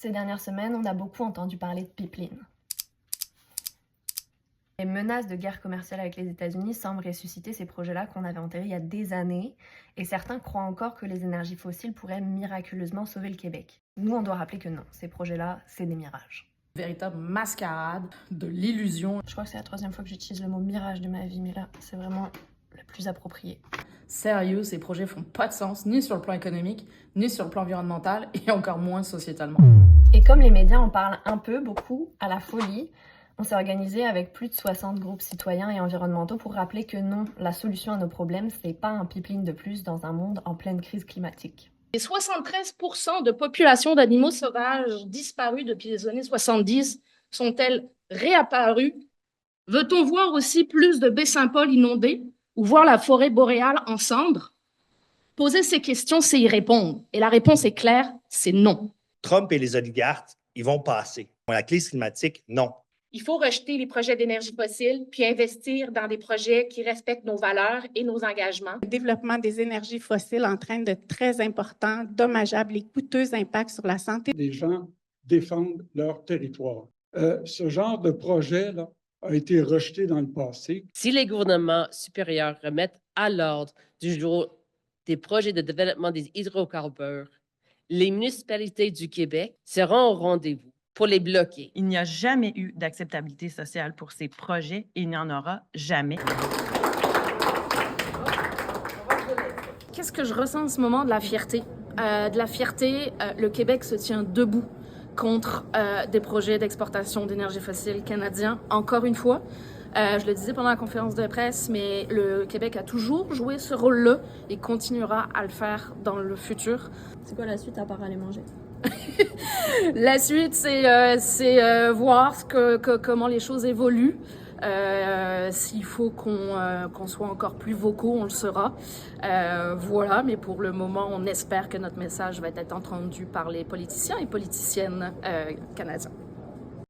Ces dernières semaines, on a beaucoup entendu parler de pipeline. Les menaces de guerre commerciale avec les États-Unis semblent ressusciter ces projets-là qu'on avait enterrés il y a des années, et certains croient encore que les énergies fossiles pourraient miraculeusement sauver le Québec. Nous, on doit rappeler que non, ces projets-là, c'est des mirages. Véritable mascarade de l'illusion. Je crois que c'est la troisième fois que j'utilise le mot mirage de ma vie, mais là, c'est vraiment le plus approprié. Sérieux, ces projets font pas de sens, ni sur le plan économique, ni sur le plan environnemental, et encore moins sociétalement. Et comme les médias en parlent un peu, beaucoup, à la folie, on s'est organisé avec plus de 60 groupes citoyens et environnementaux pour rappeler que non, la solution à nos problèmes, c'est pas un pipeline de plus dans un monde en pleine crise climatique. Les 73% de populations d'animaux sauvages disparus depuis les années 70 sont-elles réapparues? Veut-on voir aussi plus de Baie-Saint-Paul inondés ou voir la forêt boréale en cendres? Poser ces questions, c'est y répondre. Et la réponse est claire, c'est non. Trump et les oligarques, ils vont passer. La crise climatique, non. Il faut rejeter les projets d'énergie fossile puis investir dans des projets qui respectent nos valeurs et nos engagements. Le développement des énergies fossiles entraîne de très importants, dommageables et coûteux impacts sur la santé. Les gens défendent leur territoire. Ce genre de projet-là a été rejeté dans le passé. Si les gouvernements supérieurs remettent à l'ordre du jour des projets de développement des hydrocarbures, les municipalités du Québec seront au rendez-vous pour les bloquer. Il n'y a jamais eu d'acceptabilité sociale pour ces projets et il n'y en aura jamais. Qu'est-ce que je ressens en ce moment? De la fierté. Le Québec se tient debout contre des projets d'exportation d'énergie fossile canadiens, encore une fois. Je le disais pendant la conférence de presse, mais le Québec a toujours joué ce rôle-là et continuera à le faire dans le futur. C'est quoi la suite à part aller manger? La suite, c'est voir comment les choses évoluent. S'il faut qu'on soit encore plus vocaux, on le sera. Voilà, mais pour le moment, on espère que notre message va être entendu par les politiciens et politiciennes canadiens.